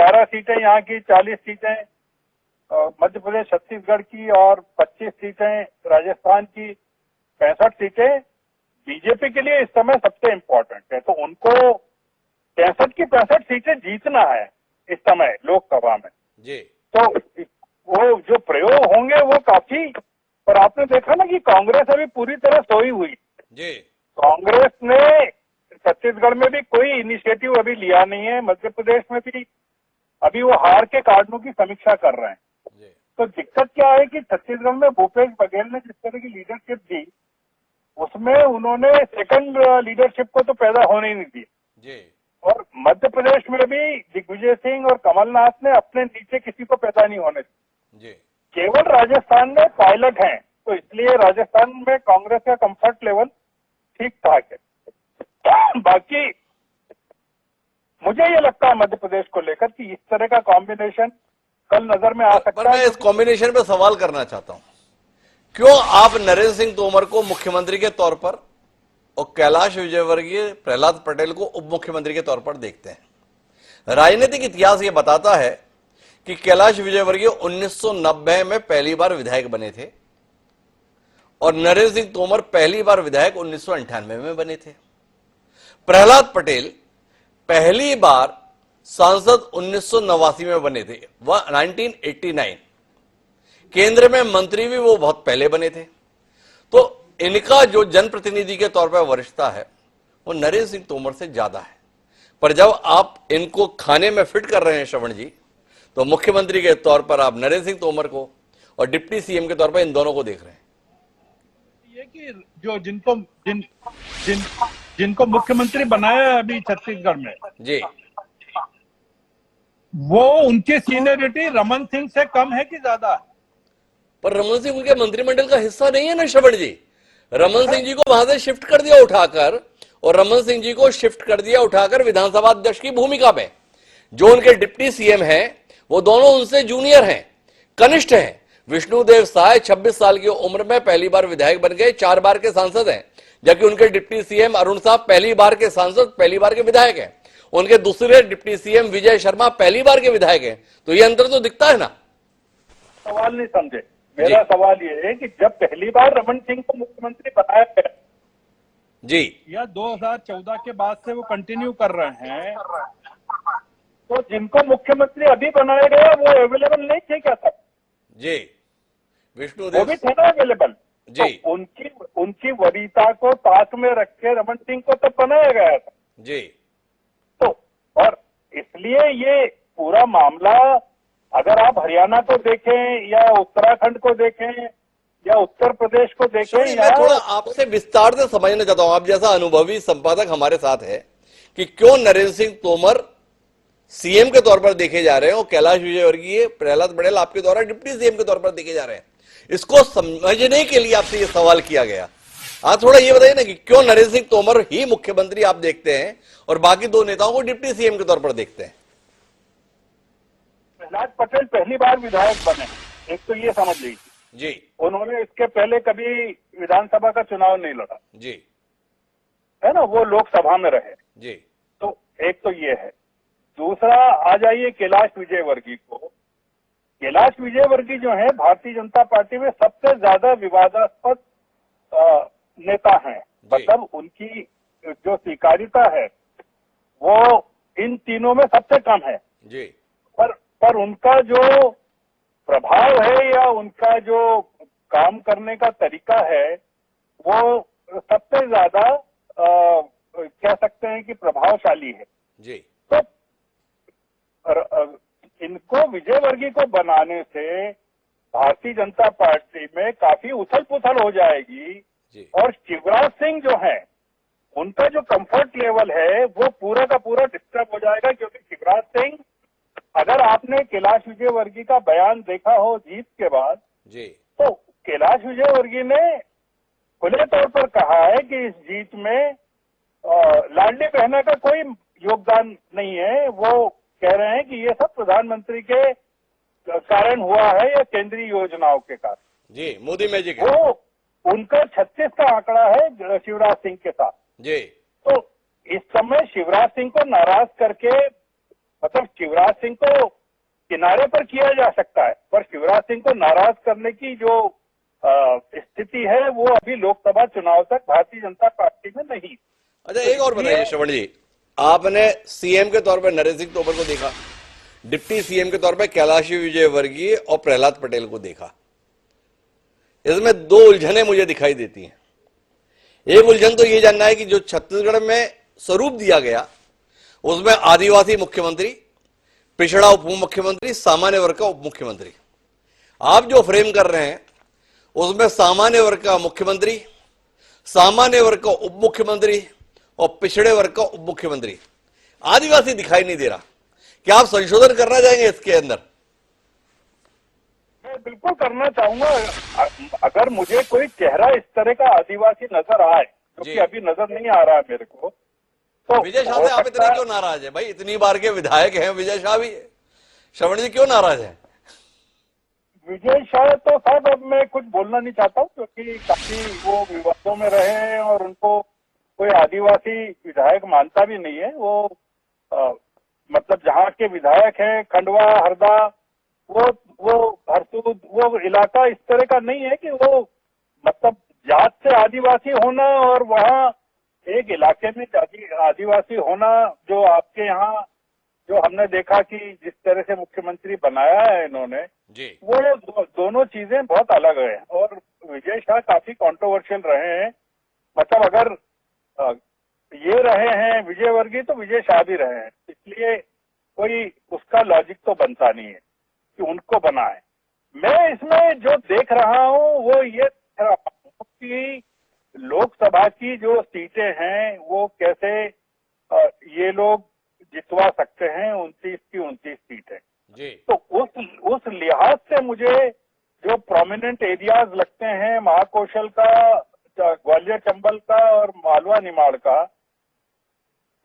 11 सीटें यहाँ की, 40 सीटें मध्य प्रदेश छत्तीसगढ़ की और 25 सीटें राजस्थान की, 65 सीटें बीजेपी के लिए इस समय सबसे इम्पोर्टेंट है। तो उनको 63 की 65 सीटें जीतना है इस समय लोकसभा में जी। तो वो जो प्रयोग होंगे वो काफी, पर आपने देखा ना कि कांग्रेस अभी पूरी तरह सोई हुई जी। कांग्रेस ने छत्तीसगढ़ में भी कोई इनिशिएटिव अभी लिया नहीं है, मध्य प्रदेश में भी अभी वो हार के कारणों की समीक्षा कर रहे हैं। जी। तो दिक्कत क्या है कि छत्तीसगढ़ में भूपेश बघेल ने जिस तरह की लीडरशिप दी उसमें उन्होंने सेकंड लीडरशिप को तो पैदा होने ही नहीं दी जी। और मध्य प्रदेश में भी दिग्विजय सिंह और कमलनाथ ने अपने नीचे किसी को पैदा नहीं होने दी। जी। केवल राजस्थान में पायलट हैं, तो इसलिए राजस्थान में कांग्रेस का कंफर्ट लेवल ठीक ठाक है। बाकी मुझे ये लगता है मध्य प्रदेश को लेकर कि इस तरह का कॉम्बिनेशन कल नजर में आ सकता है। पर मैं इस कॉम्बिनेशन पे सवाल करना चाहता हूं, क्यों आप नरेंद्र सिंह तोमर को मुख्यमंत्री के तौर पर और कैलाश विजयवर्गीय प्रहलाद पटेल को उप मुख्यमंत्री के तौर पर देखते हैं? राजनीतिक इतिहास यह बताता है कि कैलाश विजयवर्गीय 1990 में पहली बार विधायक बने थे और नरेंद्र सिंह तोमर पहली बार विधायक 1998 में बने थे। प्रहलाद पटेल पहली बार सांसद 1989 में बने थे, वह 1989। केंद्र में मंत्री भी वो बहुत पहले बने थे। तो इनका जो जनप्रतिनिधि के तौर पर वरिष्ठता है वो नरेंद्र सिंह तोमर से ज्यादा है। पर जब आप इनको खाने में फिट कर रहे हैं श्रवण जी, तो मुख्यमंत्री के तौर पर आप नरेंद्र सिंह तोमर को और डिप्टी सीएम के तौर पर इन दोनों को देख रहे हैं। ये कि जो जिनको मुख्यमंत्री बनाया है अभी छत्तीसगढ़ में जी, वो उनकी सीनियरिटी रमन सिंह से कम है कि ज्यादा है? पर रमन सिंह उनके मंत्रिमंडल का हिस्सा नहीं है ना श्रवण जी। रमन सिंह जी को वहां से शिफ्ट कर दिया उठाकर, और रमन सिंह जी को शिफ्ट कर दिया उठाकर विधानसभा अध्यक्ष की भूमिका में। जो उनके डिप्टी सीएम हैं वो दोनों उनसे जूनियर हैं, कनिष्ठ हैं। विष्णुदेव साय 26 साल की उम्र में पहली बार विधायक बन गए, 4 बार के सांसद हैं, जबकि उनके डिप्टी सीएम अरुण साहब पहली बार के सांसद, पहली बार के विधायक हैं। उनके दूसरे डिप्टी सीएम विजय शर्मा पहली बार के विधायक हैं। तो ये अंतर तो दिखता है ना। सवाल नहीं समझे, मेरा सवाल ये है कि जब पहली बार रमन सिंह को मुख्यमंत्री बनाया गया जी, या 2014 के बाद से वो कंटिन्यू कर रहे हैं, तो जिनको मुख्यमंत्री अभी बनाया गया वो अवेलेबल नहीं थे क्या तब? जी, वो विष्णुदेव भी थे ना अवेलेबल। जी, तो उनकी वरीयता को ताक में रख के रमन सिंह को तब बनाया गया था। जी। तो और इसलिए ये पूरा मामला अगर आप हरियाणा को देखें या उत्तराखंड को देखें या उत्तर प्रदेश को देखें, मैं थोड़ा आपसे विस्तार से समझना चाहता हूं, आप जैसा अनुभवी संपादक हमारे साथ है, कि क्यों नरेंद्र सिंह तोमर सीएम के तौर पर देखे जा रहे हैं और कैलाश विजयवर्गीय प्रहलाद पटेल आपके द्वारा डिप्टी सीएम के तौर पर देखे जा रहे हैं। इसको समझने के लिए आपसे यह सवाल किया गया। आप थोड़ा ये बताइए ना कि क्यों नरेंद्र सिंह तोमर ही मुख्यमंत्री आप देखते हैं और बाकी दो नेताओं को डिप्टी सीएम के तौर पर देखते हैं? प्रहलाद पटेल पहली बार विधायक बने, एक तो ये समझ लीजिए जी। उन्होंने इसके पहले कभी विधानसभा का चुनाव नहीं लड़ा जी, है ना, वो लोकसभा में रहे। जी। तो एक तो ये है। दूसरा आ जाइए कैलाश विजयवर्गीय को। कैलाश विजयवर्गीय जो है भारतीय जनता पार्टी में सबसे ज्यादा विवादास्पद नेता हैं, मतलब उनकी जो स्वीकार्यता है वो इन तीनों में सबसे कम है जी। पर उनका जो प्रभाव है या उनका जो काम करने का तरीका है वो सबसे ज्यादा कह सकते हैं कि प्रभावशाली है जी। तो इनको विजयवर्गीय को बनाने से भारतीय जनता पार्टी में काफी उथल पुथल हो जाएगी जी। और शिवराज सिंह जो है उनका जो कंफर्ट लेवल है वो पूरा का पूरा डिस्टर्ब हो जाएगा, क्योंकि शिवराज सिंह, अगर आपने कैलाश विजयवर्गीय का बयान देखा हो जीत के बाद जी, तो कैलाश विजयवर्गीय ने खुले तौर पर कहा है कि इस जीत में लाडली बहना का कोई योगदान नहीं है। वो कह रहे हैं कि ये सब प्रधानमंत्री के कारण हुआ है या केंद्रीय योजनाओं के कारण। जी, मोदी मैजिक है। वो उनका 36 का आंकड़ा है शिवराज सिंह के साथ। जी। तो इस समय शिवराज सिंह को नाराज करके मतलब शिवराज सिंह को किनारे पर किया जा सकता है, पर शिवराज सिंह को नाराज करने की जो स्थिति है वो अभी लोकसभा चुनाव तक भारतीय जनता पार्टी में नहीं। अच्छा, एक और बताइए श्रवण जी, आपने सीएम के तौर पर नरेंद्र सिंह तोमर को देखा, डिप्टी सीएम के तौर पर कैलाश विजयवर्गीय और प्रहलाद पटेल को देखा। इसमें दो उलझनें मुझे दिखाई देती हैं। एक उलझन तो ये जानना है कि जो छत्तीसगढ़ में स्वरूप दिया गया उसमें आदिवासी मुख्यमंत्री, पिछड़ा उप मुख्यमंत्री, सामान्य वर्ग का उप मुख्यमंत्री, आप जो फ्रेम कर रहे हैं उसमें सामान्य वर्ग का मुख्यमंत्री, सामान्य वर्ग का उप मुख्यमंत्री और पिछड़े वर्ग का उप मुख्यमंत्री, आदिवासी दिखाई नहीं दे रहा। क्या आप संशोधन करना चाहेंगे इसके अंदर? मैं बिल्कुल करना चाहूंगा। अगर मुझे कोई चेहरा इस तरह का आदिवासी नजर आए, जो कि अभी नजर नहीं आ रहा है मेरे को, तो विजय शाह से आप इतने क्यों नाराज है भाई? इतनी बार के विधायक हैं, विजय शाह भी है, श्रवण जी क्यों नाराज है? विजय शाह तो साहब अब मैं कुछ बोलना नहीं चाहता हूँ, क्योंकि काफी वो विवादों में रहे हैं और उनको कोई आदिवासी विधायक मानता भी नहीं है। वो मतलब जहाँ के विधायक हैं, खंडवा, हरदा, वो हरसूद, वो इलाका इस तरह का नहीं है कि वो मतलब जात से आदिवासी होना और वहाँ एक इलाके में आदिवासी होना, जो आपके यहाँ जो हमने देखा कि जिस तरह से मुख्यमंत्री बनाया है इन्होंने जी, वो दोनों चीजें बहुत अलग है। और विजय शाह काफी कंट्रोवर्शियल रहे हैं। मतलब अगर ये रहे हैं विजयवर्गीय तो विजय शाह भी रहे हैं, इसलिए कोई उसका लॉजिक तो बनता नहीं है कि उनको बनाए। मैं इसमें जो देख रहा हूँ वो ये देख रहा हूँ कि लोकसभा की जो सीटें हैं वो कैसे ये लोग जितवा सकते हैं। 29 की 29 सीटें जी। तो उस लिहाज से मुझे जो प्रोमिनेंट एरियाज लगते हैं, महाकौशल का, ग्वालियर चंबल का और मालवा निमाड़ का,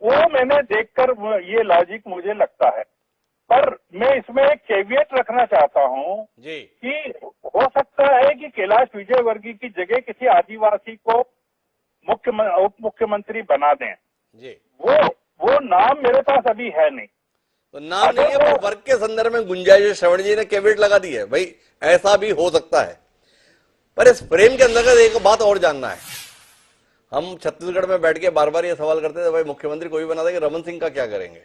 वो मैंने देखकर ये लॉजिक मुझे लगता है। पर मैं इसमें एक कैविएट रखना चाहता हूँ कि हो सकता है कि कैलाश विजयवर्गीय की जगह किसी आदिवासी को उप मुख्यमंत्री बना दें जी। वो नाम मेरे पास अभी है नहीं। तो नाम नहीं है, पर वर्ग के संदर्भ में गुंजाइश श्रवण जी ने कैविएट लगा दी है भाई, ऐसा भी हो सकता है। पर इस फ्रेम के अंदर एक बात और जानना है। हम छत्तीसगढ़ में बैठ के बार बार ये सवाल करते थे भाई मुख्यमंत्री कोई बना देगा, रमन सिंह का क्या करेंगे?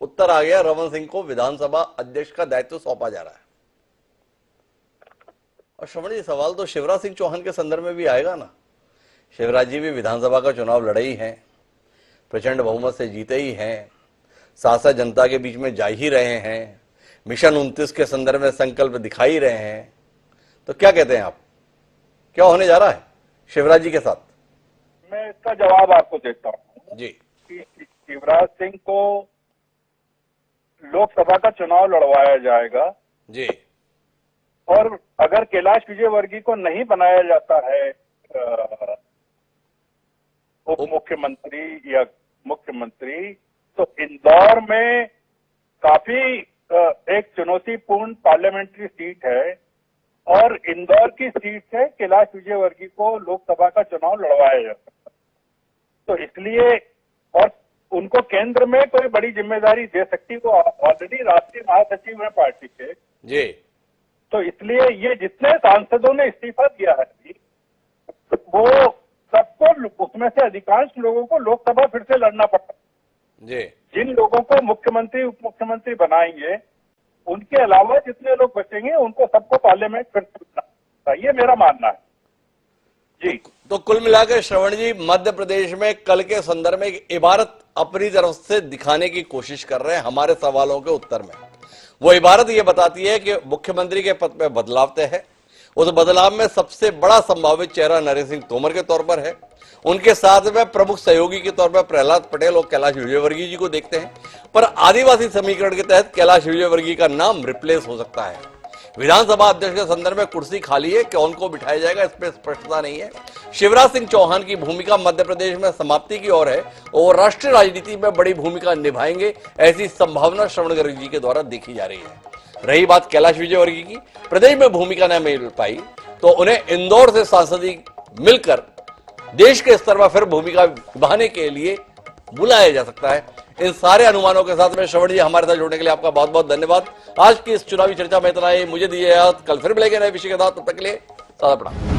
उत्तर आ गया, रमन सिंह को विधानसभा अध्यक्ष का दायित्व सौंपा जा रहा है। और श्रवण जी सवाल तो शिवराज सिंह चौहान के संदर्भ में भी आएगा ना। शिवराज जी भी विधानसभा का चुनाव लड़े ही हैं, प्रचंड बहुमत से जीते ही हैं, शासक जनता के बीच में जा ही रहे हैं, मिशन 29 के संदर्भ में संकल्प दिखाई रहे हैं। तो क्या कहते हैं आप, क्या होने जा रहा है शिवराज जी के साथ? मैं इसका जवाब आपको देता हूँ जी कि शिवराज सिंह को लोकसभा का चुनाव लड़वाया जाएगा जी। और अगर कैलाश विजयवर्गीय को नहीं बनाया जाता है उप मुख्यमंत्री या मुख्यमंत्री, तो इंदौर में काफी एक चुनौतीपूर्ण पार्लियामेंट्री सीट है और इंदौर की सीट से कैलाश विजयवर्गीय को लोकसभा का चुनाव लड़वाया जा सकता है। तो इसलिए और उनको केंद्र में कोई बड़ी जिम्मेदारी दे सकती, वो ऑलरेडी राष्ट्रीय महासचिव है पार्टी के जी। तो इसलिए ये जितने सांसदों ने इस्तीफा दिया है वो सबको, उसमें से अधिकांश लोगों को लोकसभा फिर से लड़ना पड़ता है। जी। जिन लोगों को मुख्यमंत्री उप मुख्यमंत्री बनाएंगे उनके अलावा जितने लोग बचेंगे उनको सबको पार्लियामेंट फिर से लड़ना पड़ता है, ये मेरा मानना है जी। तो कुल मिलाकर श्रवण जी मध्य प्रदेश में कल के संदर्भ में एक इबारत अपनी तरफ से दिखाने की कोशिश कर रहे हैं हमारे सवालों के उत्तर में। वो इबारत ये बताती है कि मुख्यमंत्री के पद पे बदलाव तय है। उस बदलाव में सबसे बड़ा संभावित चेहरा नरेंद्र सिंह तोमर के तौर पर है। उनके साथ में प्रमुख सहयोगी के तौर पर प्रहलाद पटेल और कैलाश विजयवर्गीय जी को देखते हैं। पर आदिवासी समीकरण के तहत कैलाश विजयवर्गीय का नाम रिप्लेस हो सकता है। विधानसभा अध्यक्ष के संदर्भ में कुर्सी खाली है, कौन को बिठाया जाएगा इस पर स्पष्टता नहीं है। शिवराज सिंह चौहान की भूमिका मध्य प्रदेश में समाप्ति की ओर है और राष्ट्रीय राजनीति में बड़ी भूमिका निभाएंगे, ऐसी संभावना श्रवण गर्ग जी के द्वारा देखी जा रही है। रही बात कैलाश विजयवर्गीय की, प्रदेश में भूमिका न मिल पाई तो उन्हें इंदौर से सांसदी मिलकर देश के स्तर पर फिर भूमिका निभाने के लिए बुलाया जा सकता है। इन सारे अनुमानों के साथ में श्रवण जी हमारे साथ जुड़ने के लिए आपका बहुत बहुत धन्यवाद। आज की इस चुनावी चर्चा में इतना ही। मुझे दीजिए याद, कल फिर मिलेंगे नए विषय के साथ। तब तक के लिए सादा प्रणाम।